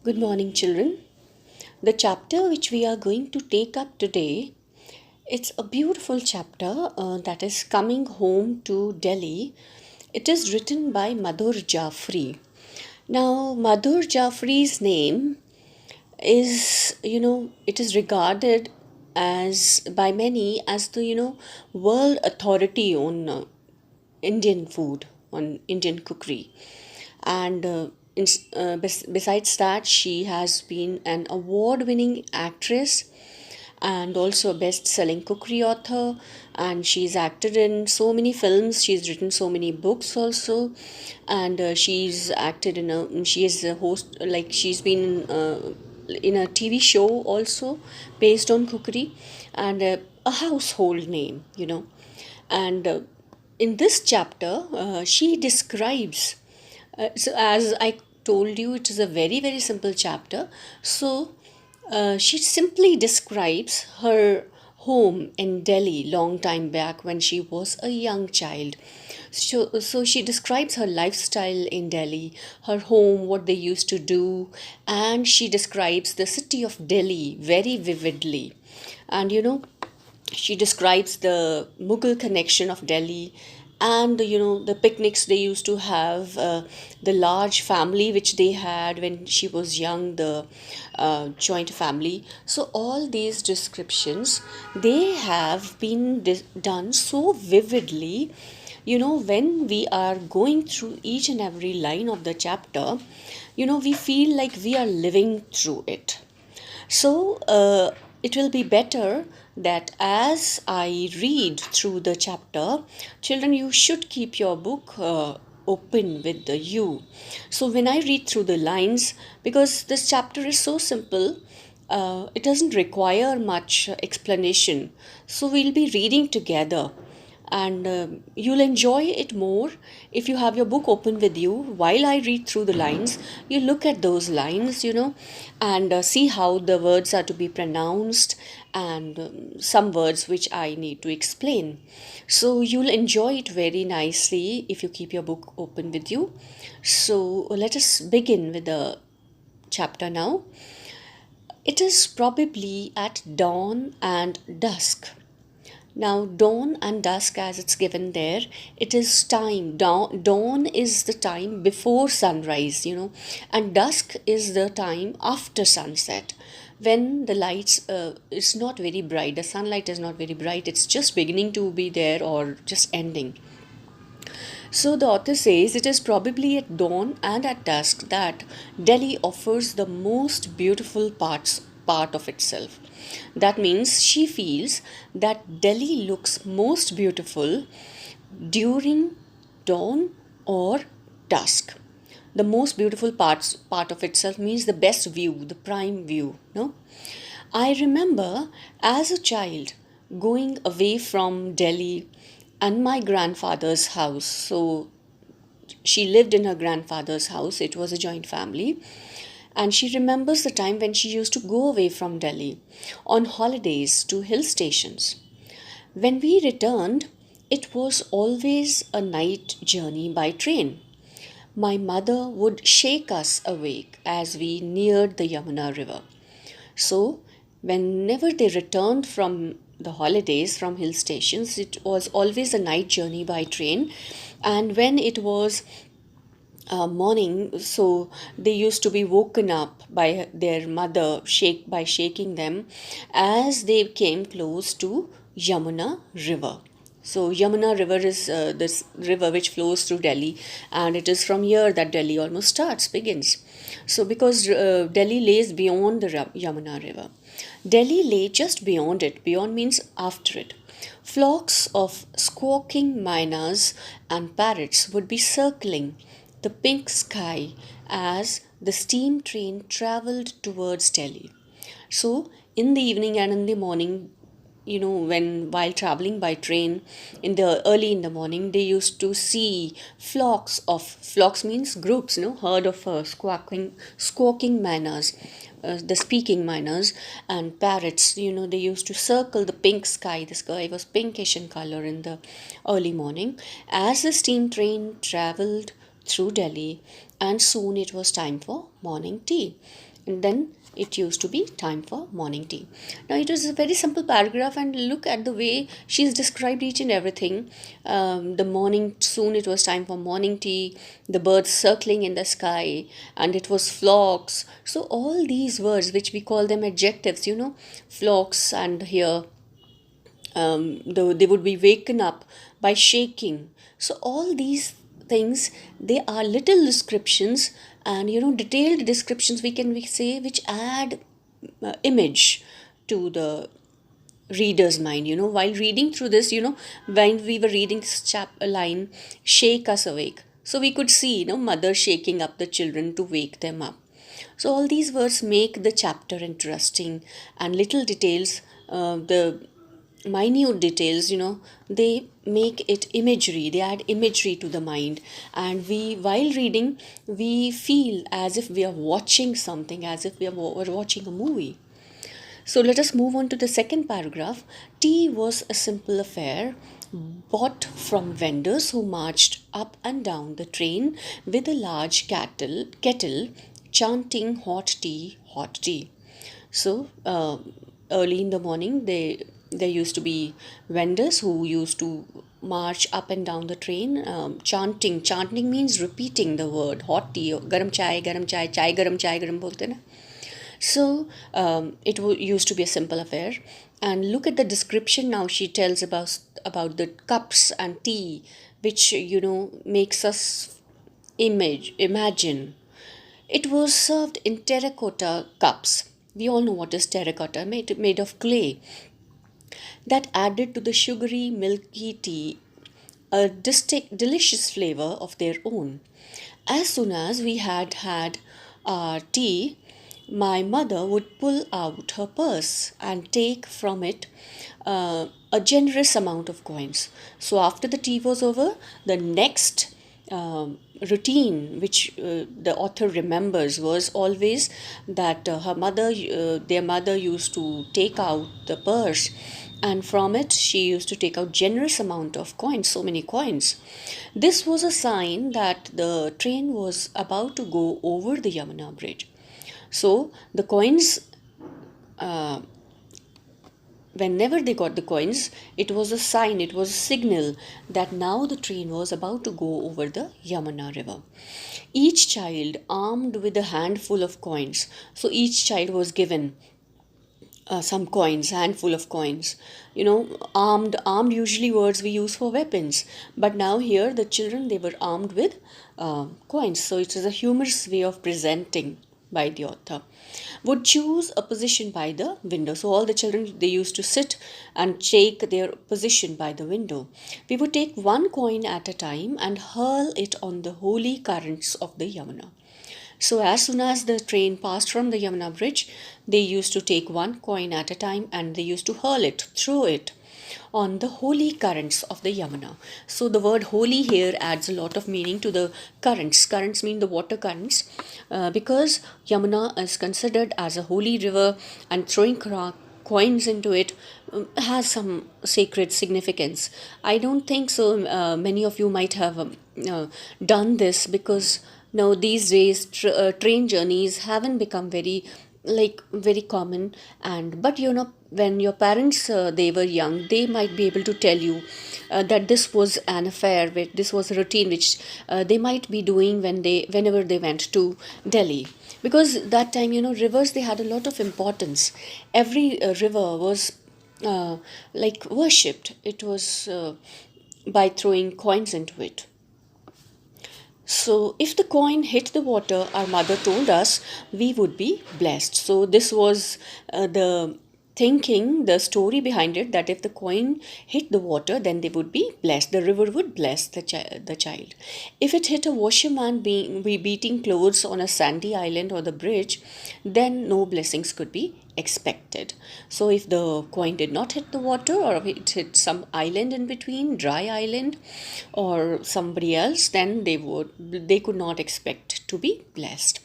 Good morning, children. The chapter which we are going to take up today, it's a beautiful chapter that is Coming Home to Delhi. It is written by Madhur Jafri. Now, Madhur Jafri's name is, it is regarded as by many as the, world authority on Indian food, on Indian cookery. And besides that, she has been an award winning actress and also a best selling cookery author. And she's acted in so many films, she's written so many books also. And she's acted in she is a host, like she's been in a TV show also based on cookery, and a household name, And in this chapter, she describes so, as I told you, it is a very, very simple chapter. So, she simply describes her home in Delhi long time back when she was a young child. So she describes her lifestyle in Delhi, her home, what they used to do, and she describes the city of Delhi very vividly. And she describes the Mughal connection of Delhi, and the picnics they used to have, the large family which they had when she was young, the joint family. So all these descriptions, they have been done so vividly. When we are going through each and every line of the chapter, we feel like we are living through it. So it will be better that as I read through the chapter, children, you should keep your book open with the you. So when I read through the lines, because this chapter is so simple, it doesn't require much explanation. So we'll be reading together, and you'll enjoy it more if you have your book open with you while I read through the lines. You look at those lines, and see how the words are to be pronounced, and some words which I need to explain. So you'll enjoy it very nicely if you keep your book open with you. So let us begin with the chapter now. It is probably at dawn and dusk. Now, dawn and dusk, as it's given there, it is time. Dawn is the time before sunrise, and dusk is the time after sunset, when the lights, it's not very bright. The sunlight is not very bright. It's just beginning to be there or just ending. So the author says it is probably at dawn and at dusk that Delhi offers the most beautiful part of itself. That means she feels that Delhi looks most beautiful during dawn or dusk. The most beautiful part of itself means the best view, the prime view. No, I remember as a child going away from Delhi and my grandfather's house. So she lived in her grandfather's house, it was a joint family. And she remembers the time when she used to go away from Delhi on holidays to hill stations. When we returned, it was always a night journey by train. My mother would shake us awake as we neared the Yamuna River. So, whenever they returned from the holidays from hill stations, it was always a night journey by train. And when it was morning, so they used to be woken up by their mother by shaking them as they came close to Yamuna River. So Yamuna River is this river which flows through Delhi, and it is from here that Delhi almost begins. So because Delhi lays beyond the Yamuna River, Delhi lay just beyond it. Beyond means after it. Flocks of squawking miners and parrots would be circling the pink sky as the steam train traveled towards Delhi. So, in the evening and in the morning, when while traveling by train in the early in the morning, they used to see flocks means groups, herd of squawking miners, the speaking miners and parrots. They used to circle the pink sky. The sky was pinkish in color in the early morning as the steam train traveled through Delhi, and soon it was time for morning tea. And then it used to be time for morning tea. Now it was a very simple paragraph, and look at the way she's described each and everything. The morning, soon it was time for morning tea, the birds circling in the sky, and it was flocks. So all these words, which we call them adjectives, flocks, and here they would be waken up by shaking. So all these things, they are little descriptions, and detailed descriptions, we say, which add image to the reader's mind. While reading through this, when we were reading this line, shake us awake, so we could see, mother shaking up the children to wake them up. So all these words make the chapter interesting, and little details, the minute details, they make it imagery, they add imagery to the mind, and we, while reading, we feel as if we are watching something, as if we're watching a movie. So let us move on to the second paragraph. Tea was a simple affair, bought from vendors who marched up and down the train with a large kettle, chanting hot tea, hot tea. So early in the morning, there used to be vendors who used to march up and down the train, chanting. Chanting means repeating the word hot tea, garam chai, chai garam bolte na. So it used to be a simple affair. And look at the description now. She tells about the cups and tea, which makes us imagine. It was served in terracotta cups. We all know what is terracotta, made of clay, that added to the sugary, milky tea a distinct, delicious flavor of their own. As soon as we had our tea, my mother would pull out her purse and take from it a generous amount of coins. So, after the tea was over, the next routine which the author remembers was always that their mother used to take out the purse, and from it she used to take out generous amount of coins, so many coins. This was a sign that the train was about to go over the Yamuna bridge. So the coins, uh, whenever they got the coins, it was a sign, it was a signal that now the train was about to go over the Yamuna river. Each child armed with a handful of coins. So each child was given some coins, handful of coins. Armed usually words we use for weapons, but now here the children, they were armed with coins. So it is a humorous way of presenting by the author. Would choose a position by the window. So all the children, they used to sit and take their position by the window. We would take one coin at a time and hurl it on the holy currents of the Yamuna. So as soon as the train passed from the Yamuna bridge, they used to take one coin at a time and they used to hurl it, throw it on the holy currents of the Yamuna. So the word holy here adds a lot of meaning to the currents. Currents mean the water currents, because Yamuna is considered as a holy river, and throwing coins into it has some sacred significance. I don't think so. Many of you might have done this, because now these days train journeys haven't become very common. And but when your parents, they were young, they might be able to tell you that this was an affair, this was a routine which they might be doing whenever they went to Delhi, because that time, rivers, they had a lot of importance. Every river was worshipped. It was by throwing coins into it. So, if the coin hit the water, our mother told us, we would be blessed. So, this was the thinking, the story behind it, that if the coin hit the water, then they would be blessed. The river would bless the child. If it hit a washerman beating clothes on a sandy island or the bridge, then no blessings could be expected. So if the coin did not hit the water, or if it hit some island in between, dry island, or somebody else, then they could not expect to be blessed.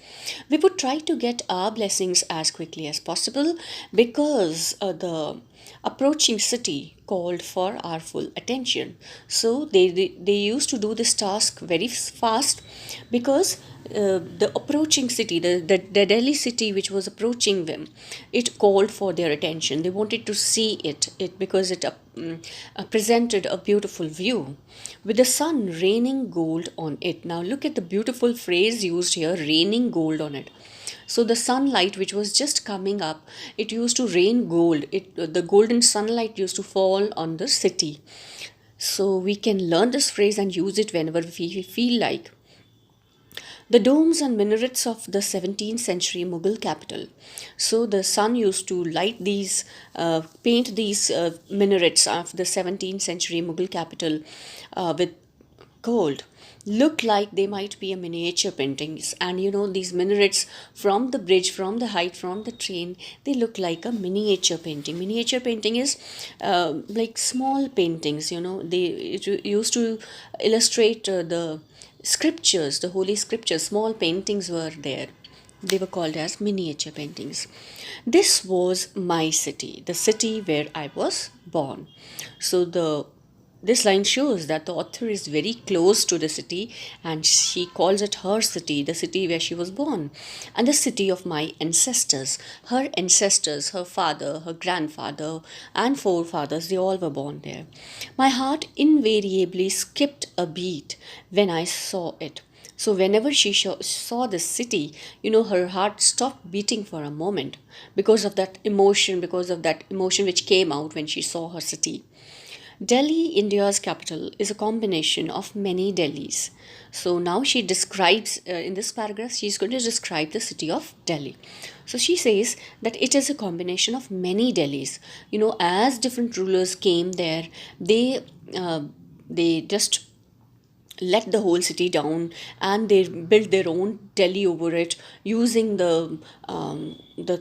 We would try to get our blessings as quickly as possible, because the approaching city called for our full attention. So they used to do this task very fast, because the approaching city, the Delhi city which was approaching them, it called for their attention. They wanted to see it because it presented a beautiful view with the sun raining gold on it. Now look at the beautiful phrase used here, raining gold on it. So the sunlight which was just coming up, it used to rain gold. The golden sunlight used to fall on the city. So we can learn this phrase and use it whenever we feel like. The domes and minarets of the 17th century Mughal capital. So the sun used to paint these minarets of the 17th century Mughal capital with gold. Look like they might be a miniature paintings. And these minarets from the bridge, from the height, from the train, they look like a miniature painting. Miniature painting is like small paintings. It used to illustrate the scriptures, the holy scriptures. Small paintings were there. They were called as miniature paintings. This was my city, the city where I was born. So this line shows that the author is very close to the city, and she calls it her city, the city where she was born, and the city of my ancestors. Her ancestors, her father, her grandfather, and forefathers, they all were born there. My heart invariably skipped a beat when I saw it. So whenever she saw the city, her heart stopped beating for a moment, because of that emotion, which came out when she saw her city. Delhi, India's capital, is a combination of many Delhis. So now she describes, in this paragraph, she's going to describe the city of Delhi. So she says that it is a combination of many Delhis. As different rulers came there, they just let the whole city down, and they built their own Delhi over it, using the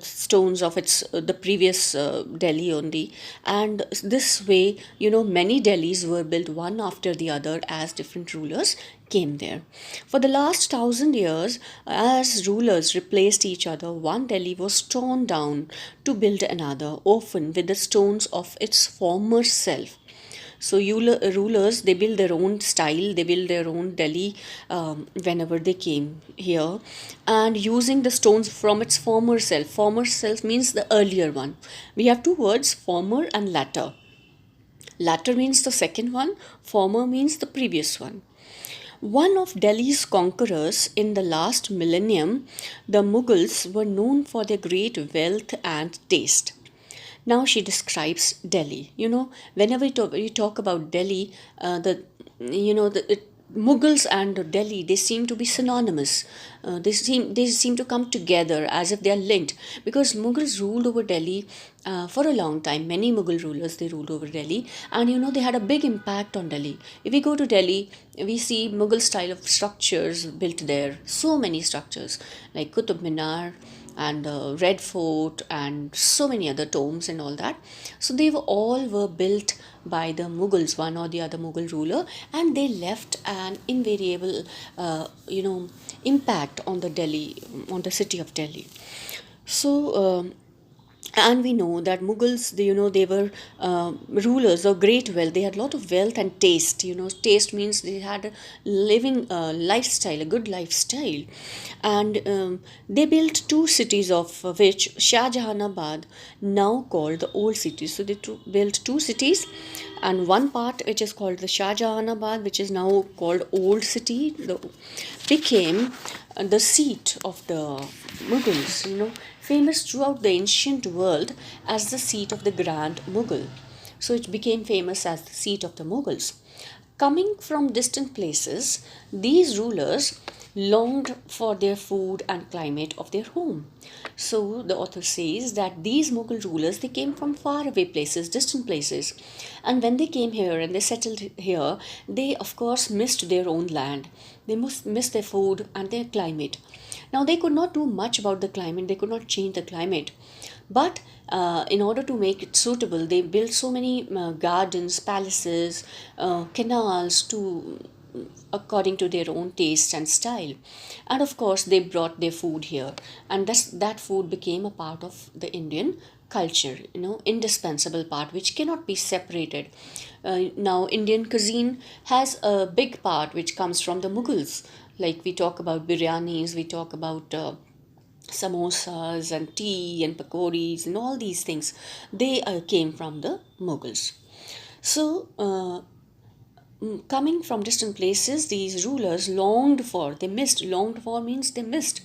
stones of the previous Delhi only. And this way, many Delhis were built one after the other as different rulers came there. For the last 1,000 years, as rulers replaced each other, one Delhi was torn down to build another, often with the stones of its former self. So rulers, they build their own style, they build their own Delhi whenever they came here, and using the stones from its former self. Former self means the earlier one. We have two words, former and latter. Latter means the second one, former means the previous one. One of Delhi's conquerors in the last millennium, the Mughals were known for their great wealth and taste. Now she describes Delhi. Whenever we talk about Delhi, Mughals and Delhi, they seem to be synonymous. They seem to come together as if they are linked, because Mughals ruled over Delhi for a long time. Many Mughal rulers, they ruled over Delhi, and they had a big impact on Delhi. If we go to Delhi, we see Mughal style of structures built there. So many structures like Qutub Minar and the Red Fort and so many other tombs and all that. So they were built by the Mughals, one or the other Mughal ruler, and they left an invariable impact on the city of Delhi. So and we know that Mughals, they were rulers of great wealth. They had a lot of wealth and taste. Taste means they had a living lifestyle, a good lifestyle. And they built two cities, of which Shah Jahanabad, now called the Old City. So they built two cities, and one part which is called the Shah Jahanabad, which is now called Old City, became the seat of the Mughals, famous throughout the ancient world as the seat of the Grand Mughal. So it became famous as the seat of the Mughals. Coming from distant places, these rulers, longed for their food and climate of their home. So the author says that these Mughal rulers, they came from far away places, distant places, and when they came here and they settled here, they of course missed their own land. They must miss their food and their climate. Now they could not do much about the climate. They could not change the climate, but in order to make it suitable, they built so many gardens, palaces, canals to according to their own taste and style. And of course, they brought their food here, and that food became a part of the Indian culture, indispensable part which cannot be separated. Now, Indian cuisine has a big part which comes from the Mughals. Like we talk about biryanis, we talk about samosas and tea and pakoris and all these things. They came from the Mughals. So, coming from distant places, these rulers longed for means they missed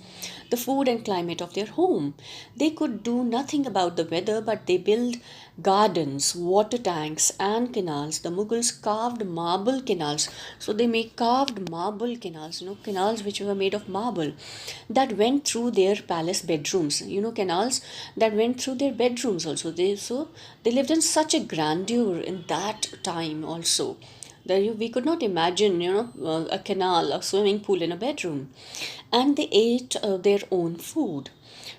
the food and climate of their home. They could do nothing about the weather, but they built gardens, water tanks, and canals. The Mughals carved marble canals. So they make carved marble canals, canals which were made of marble that went through their palace bedrooms, canals that went through their bedrooms also. They lived in such a grandeur in that time also. We could not imagine, a canal, a swimming pool in a bedroom. And they ate their own food.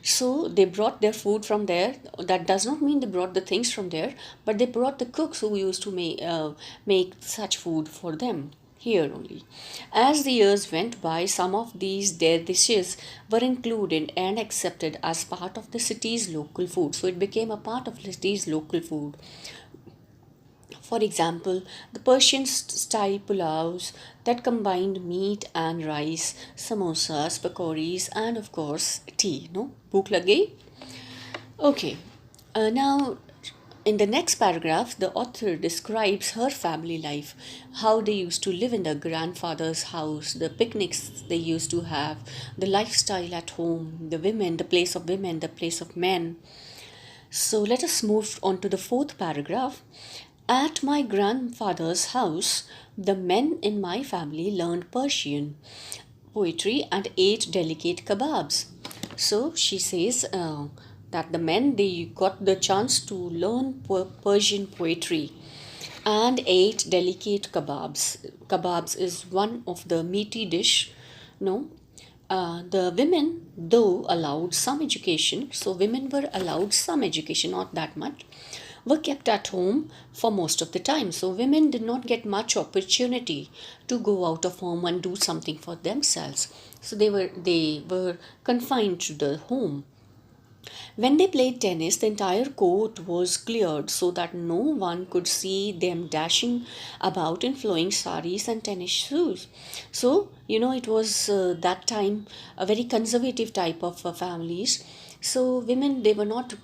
So they brought their food from there. That does not mean they brought the things from there, but they brought the cooks who used to make such food for them here only. As the years went by, some of these their dishes were included and accepted as part of the city's local food. So it became a part of the city's local food. For example, the Persian style pulavs that combined meat and rice, samosas, pakoris, and of course tea. No, bhook lage? Okay. Now, in the next paragraph, the author describes her family life, how they used to live in their grandfather's house, the picnics they used to have, the lifestyle at home, the women, the place of women, the place of men. So let us move on to the fourth paragraph. At my grandfather's house, the men in my family learned Persian poetry and ate delicate kebabs. So she says that the men, they got the chance to learn Persian poetry and ate delicate kebabs. Kebabs is one of the meaty dish. No, the women, though allowed some education, so women were allowed some education, not that much, were kept at home for most of the time. So women did not get much opportunity to go out of home and do something for themselves. So they were confined to the home. When they played tennis, the entire court was cleared so that no one could see them dashing about in flowing saris and tennis shoes. So, it was that time a very conservative type of families. So women, they were not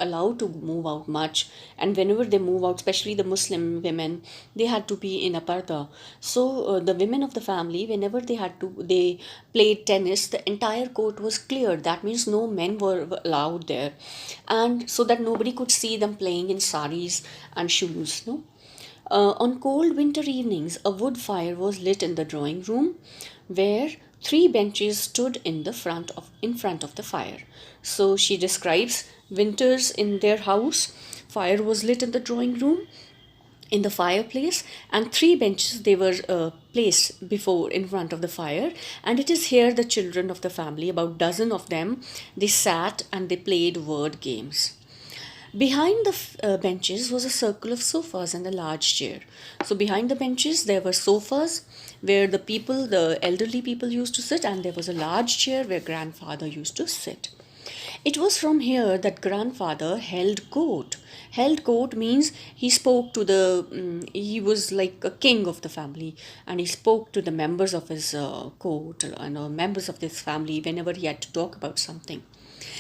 allowed to move out much, and whenever they move out, especially the Muslim women, they had to be in a parda. So the women of the family, whenever they played tennis, the entire court was cleared. That means no men were allowed there, and so that nobody could see them playing in saris and shoes. No. On cold winter evenings, a wood fire was lit in the drawing room, where three benches stood in front of the fire. So she describes winters in their house. Fire was lit in the drawing room, in the fireplace, and three benches they were placed before in front of the fire. And it is here the children of the family, about dozen of them, they sat and they played word games. Behind the benches was a circle of sofas and a large chair. So behind the benches there were sofas where the elderly people used to sit, and there was a large chair where grandfather used to sit. It was from here that grandfather held court. Held court means he spoke to he was like a king of the family, and he spoke to the members of his court and members of this family whenever he had to talk about something.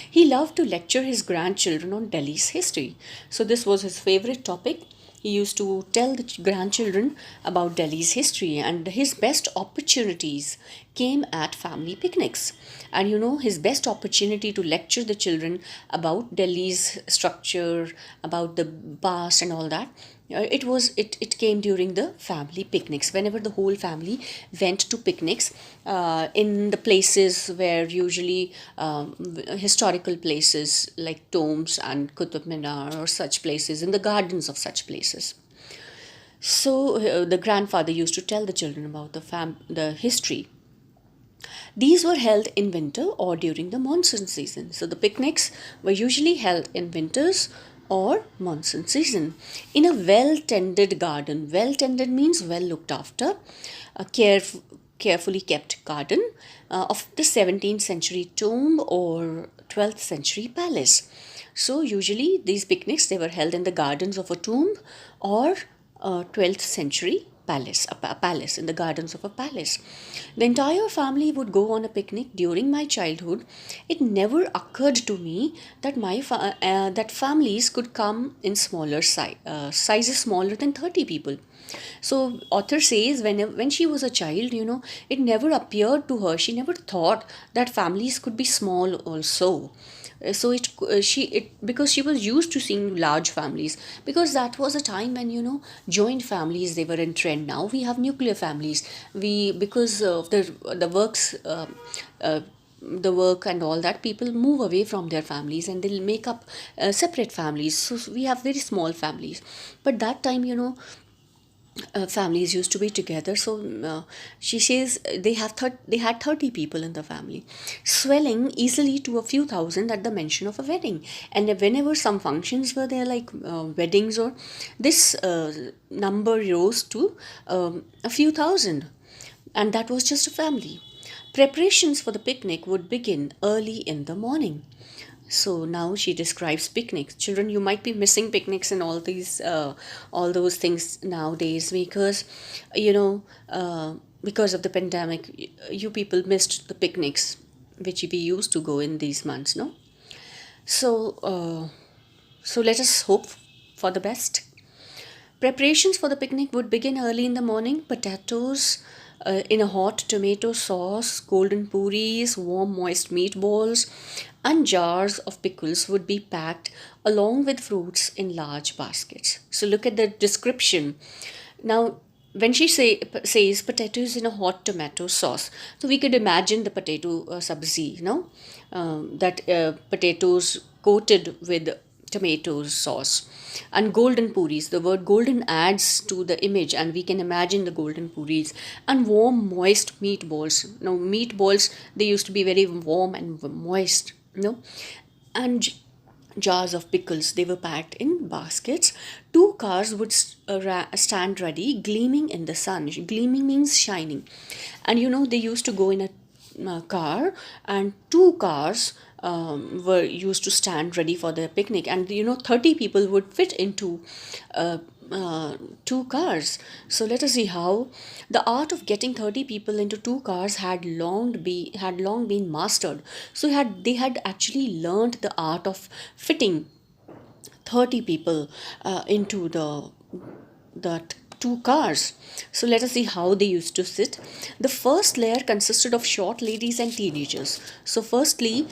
He loved to lecture his grandchildren on Delhi's history. So, this was his favorite topic. He used to tell the grandchildren about Delhi's history, and his best opportunities came at family picnics. And his best opportunity to lecture the children about Delhi's structure, about the past, and all that, It came during the family picnics, whenever the whole family went to picnics in the places where usually historical places like tombs and Qutub Minar or such places, in the gardens of such places. So the grandfather used to tell the children about the history. These were held in winter or during the monsoon season. So the picnics were usually held in winters or monsoon season in a well tended garden. Well tended means well looked after, a carefully kept garden of the 17th century tomb or 12th century palace. So usually these picnics, they were held in the gardens of a tomb or a 12th century palace, a palace, in the gardens of a palace. The entire family would go on a picnic during my childhood. It never occurred to me that that families could come in smaller sizes smaller than 30 people. So author says when she was a child, it never appeared to her. She never thought that families could be small also. So it because she was used to seeing large families, because that was a time when joint families, they were in trend. Now we have nuclear families. We Because of the works the work and all that, people move away from their families and they'll make up separate families, so we have very small families. But that time, families used to be together. So she says they had 30 people in the family, swelling easily to a few thousand at the mention of a wedding. And whenever some functions were there, like weddings, or this number rose to a few thousand, and that was just a family. Preparations for the picnic would begin early in the morning. So now she describes picnics. Children, you might be missing picnics and all those things nowadays, because, because of the pandemic, you people missed the picnics which we used to go in these months, no? So, so let us hope for the best. Preparations for the picnic would begin early in the morning. Potatoes in a hot tomato sauce, golden puris, warm moist meatballs, and jars of pickles would be packed along with fruits in large baskets. So look at the description. Now, when says potatoes in a hot tomato sauce, so we could imagine the potato sabzi, that potatoes coated with tomatoes sauce, and golden puris. The word golden adds to the image, and we can imagine the golden puris, and warm moist meatballs. Now meatballs, they used to be very warm and moist, and jars of pickles, they were packed in baskets. Two cars would stand ready, gleaming in the sun. Gleaming means shining. And they used to go in a car, and two cars were used to stand ready for the picnic. And 30 people would fit into uh, two cars. So let us see how the art of getting 30 people into two cars had long been mastered. So they had actually learned the art of fitting 30 people into the two cars. So let us see how they used to sit. The first layer consisted of short ladies and teenagers. So firstly,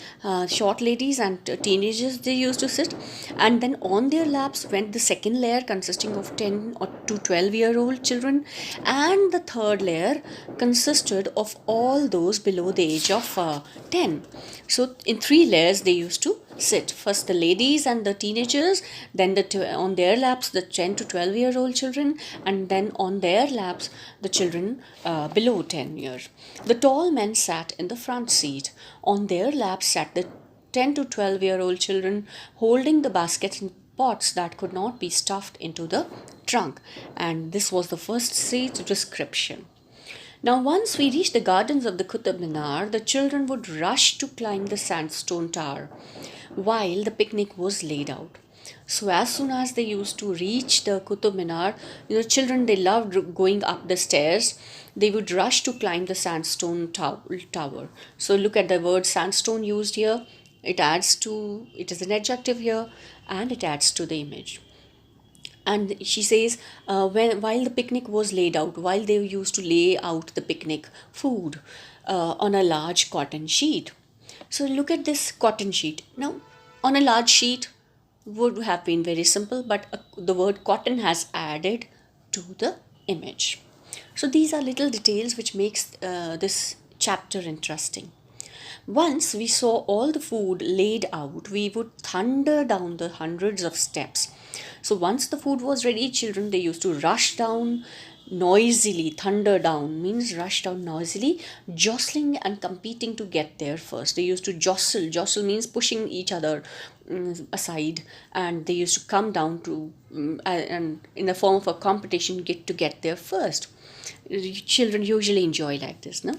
short ladies and teenagers, they used to sit, and then on their laps went the second layer consisting of 10 or to 12-year-old children, and the third layer consisted of all those below the age of 10. So in three layers they used to sit. First the ladies and the teenagers, then on their laps the 10 to 12-year-old children, and then on their laps the children below 10 years. The tall men sat in the front seat. On their laps sat the 10 to 12-year-old children, holding the baskets and pots that could not be stuffed into the trunk. And this was the first seat description. Now, once we reached the gardens of the Qutub Minar, the children would rush to climb the sandstone tower while the picnic was laid out. So, as soon as they used to reach the Qutub Minar, children, they loved going up the stairs. They would rush to climb the sandstone tower. So, look at the word sandstone used here. It is an adjective here, and it adds to the image. And she says, while the picnic was laid out, while they used to lay out the picnic food on a large cotton sheet. So look at this cotton sheet. Now, on a large sheet, would have been very simple, but the word cotton has added to the image. So these are little details which makes this chapter interesting. Once we saw all the food laid out, we would thunder down the hundreds of steps. So once the food was ready, children they used to rush down noisily. Thunder down means rush down noisily, jostling and competing to get there first. They used to jostle. Jostle means pushing each other aside, and they used to come down to and in the form of a competition get there first. Children usually enjoy like this, no?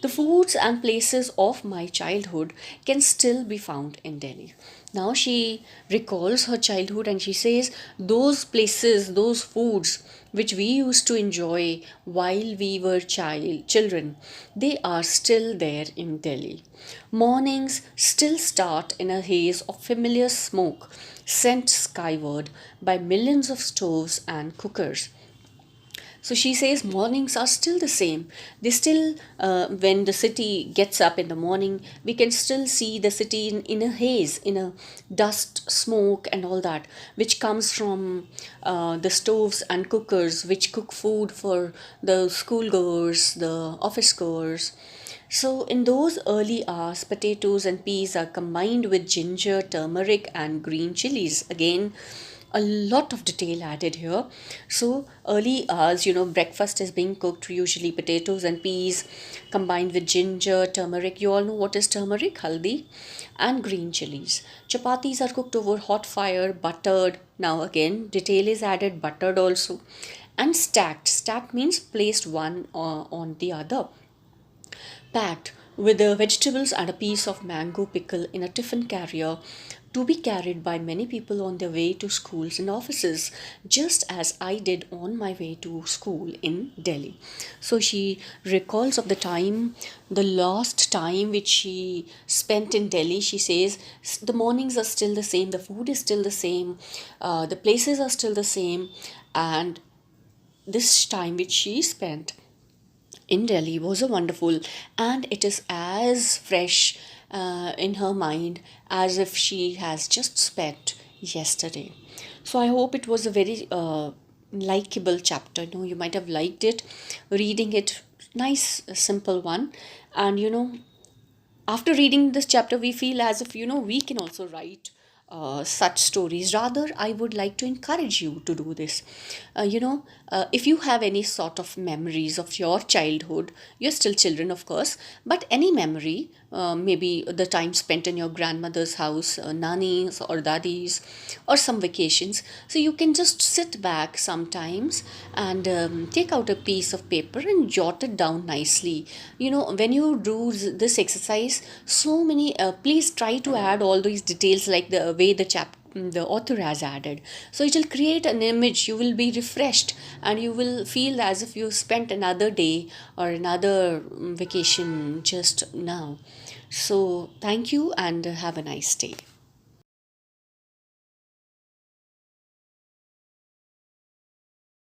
The foods and places of my childhood can still be found in Delhi. Now she recalls her childhood and she says, those places, those foods which we used to enjoy while we were children, they are still there in Delhi. Mornings still start in a haze of familiar smoke sent skyward by millions of stoves and cookers. So she says mornings are still the same. They still, when the city gets up in the morning, we can still see the city in a haze, in a dust, smoke, and all that, which comes from the stoves and cookers, which cook food for the schoolgoers, the office goers. So, in those early hours, potatoes and peas are combined with ginger, turmeric, and green chilies. Again, a lot of detail added here. So, early hours, breakfast is being cooked, usually potatoes and peas combined with ginger, turmeric. You all know what is turmeric, haldi, and green chilies. Chapatis are cooked over hot fire, buttered. Now, again, detail is added, buttered also, and stacked. Stacked means placed one on the other, packed with the vegetables and a piece of mango pickle in a tiffin carrier to be carried by many people on their way to schools and offices, just as I did on my way to school in Delhi. So she recalls of the time, the last time which she spent in Delhi. She says the mornings are still the same, the food is still the same, the places are still the same, and this time which she spent in Delhi was a wonderful, and it is as fresh in her mind as if she has just spent yesterday. So I hope it was a very likable chapter. You might have liked it, reading it. Nice, simple one, and after reading this chapter we feel as if we can also write such stories. Rather, I would like to encourage you to do this. If you have any sort of memories of your childhood, you're still children of course, but any memory, maybe the time spent in your grandmother's house, nannies or daddies, or some vacations, so you can just sit back sometimes and take out a piece of paper and jot it down nicely. When you do this exercise, so many please try to add all these details like the way the author has added, so it will create an image. You will be refreshed and you will feel as if you spent another day or another vacation just now. So thank you and have a nice day.